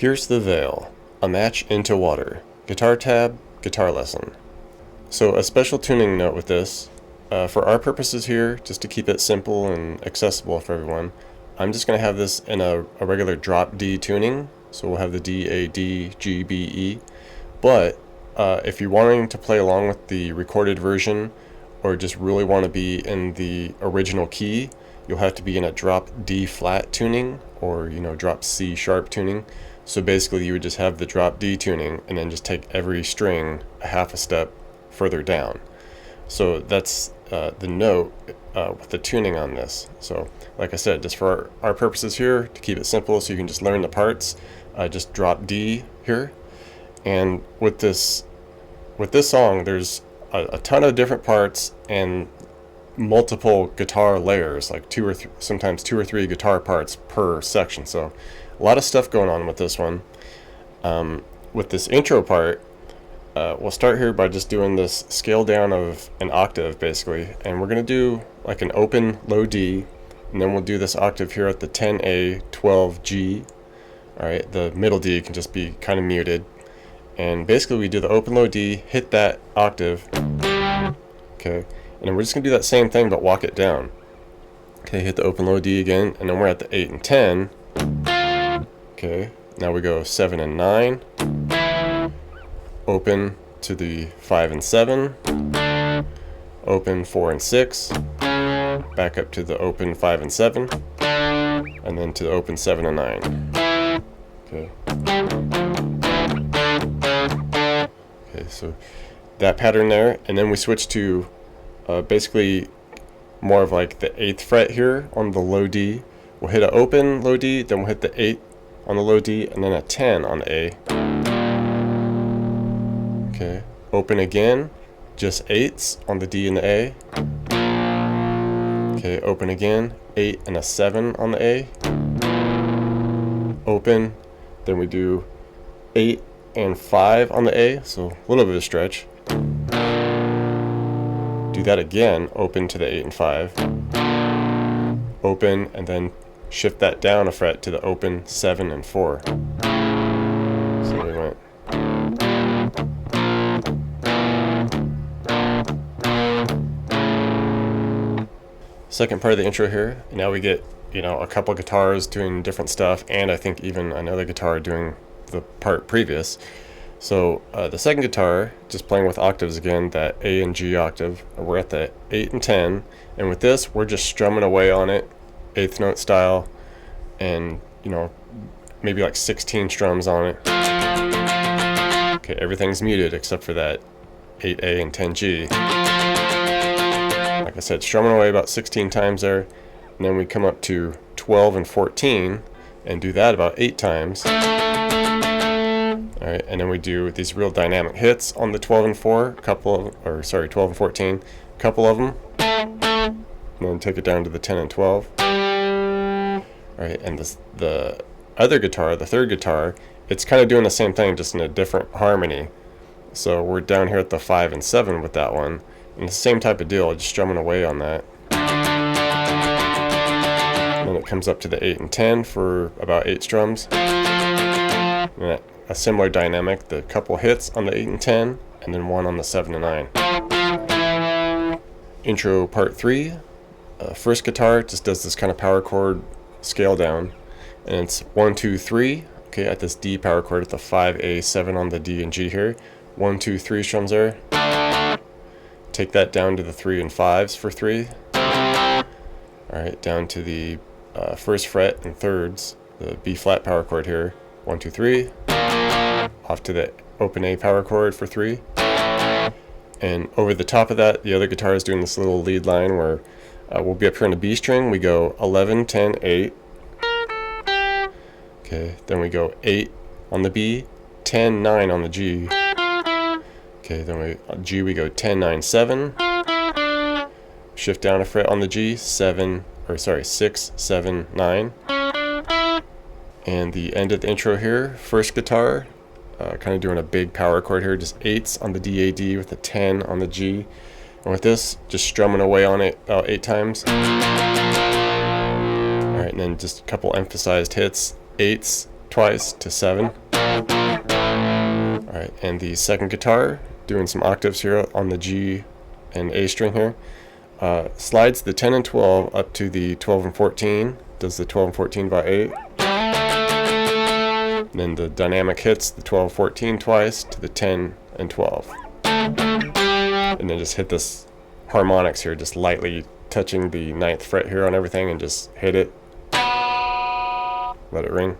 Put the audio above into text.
Pierce the Veil, a match into water, guitar tab, guitar lesson. So a special tuning note with this, for our purposes here, just to keep it simple and accessible for everyone, I'm just going to have this in a regular drop D tuning, so we'll have the D, A, D, G, B, E, but if you're wanting to play along with the recorded version, or just really want to be in the original key, you'll have to be in a drop D flat tuning, or drop C sharp tuning. So basically you would just have the drop D tuning and then just take every string a half a step further down. So that's the note with the tuning on this. So like I said, just for our purposes here, to keep it simple so you can just learn the parts, just drop D here. And with this song, there's a ton of different parts and multiple guitar layers, like sometimes two or three guitar parts per section. So a lot of stuff going on with this one. With this intro part, we'll start here by just doing this scale down of an octave basically, and we're going to do like an open low D, and then we'll do this octave here at the 10A 12G. Alright, the middle D can just be kind of muted, and basically we do the open low D, hit that octave, okay, and then we're just going to do that same thing but walk it down. Okay, hit the open low D again, and then we're at the 8 and 10. Okay, now we go 7 and 9, open to the 5 and 7, open 4 and 6, back up to the open 5 and 7, and then to the open 7 and 9. Okay. Okay, so that pattern there, and then we switch to basically more of like the 8th fret here on the low D. We'll hit an open low D, then we'll hit the 8th on the low D, and then a 10 on the A. Okay, open again, just 8s on the D and the A. Okay, open again, 8 and a 7 on the A. Open, then we do 8 and 5 on the A, so a little bit of a stretch. Do that again, open to the 8 and 5. Open, and then shift that down a fret to the open 7 and 4. So we went. Second part of the intro here, and now we get, a couple guitars doing different stuff, and I think even another guitar doing the part previous. So the second guitar, just playing with octaves again, that A and G octave, we're at the 8 and 10, and with this, we're just strumming away on it, 8th note style, and maybe like 16 strums on it. Okay, everything's muted except for that 8A and 10G. Like I said, strumming away about 16 times there, and then we come up to 12 and 14 and do that about 8 times. Alright, and then we do these real dynamic hits on the 12 and 4, 12 and 14, couple of them, and then take it down to the 10 and 12. Alright, and the other guitar, the third guitar, it's kind of doing the same thing, just in a different harmony. So we're down here at the 5 and 7 with that one, and the same type of deal, just strumming away on that. And then it comes up to the 8 and 10 for about 8 strums. And a similar dynamic, the couple hits on the 8 and 10, and then one on the 7 and 9. Intro part 3. First guitar just does this kind of power chord scale down, and it's 1, 2, 3. Okay, at this D power chord at the 5A 7 on the D and G here. 1, 2, 3 strums there. Take that down to the 3 and 5s for 3. Alright, down to the first fret and thirds, the B flat power chord here. 1, 2, 3. Off to the open A power chord for 3. And over the top of that, the other guitar is doing this little lead line where we'll be up here on the B string. We go 11, 10, 8. Okay, then we go 8 on the B, 10, 9 on the G. Okay, then G we go 10, 9, 7. Shift down a fret on the G, 6, 7, 9. And the end of the intro here, first guitar, kind of doing a big power chord here, just 8s on the D-A-D with a 10 on the G. And with this, just strumming away on it about 8 times. Alright, and then just a couple emphasized hits, 8s twice to 7. Alright, and the second guitar, doing some octaves here on the G and A string here, slides the 10 and 12 up to the 12 and 14, does the 12 and 14 by 8. And then the dynamic hits the 12 14 twice to the 10 and 12. And then just hit this harmonics here, just lightly touching the 9th fret here on everything, and just hit it. Let it ring.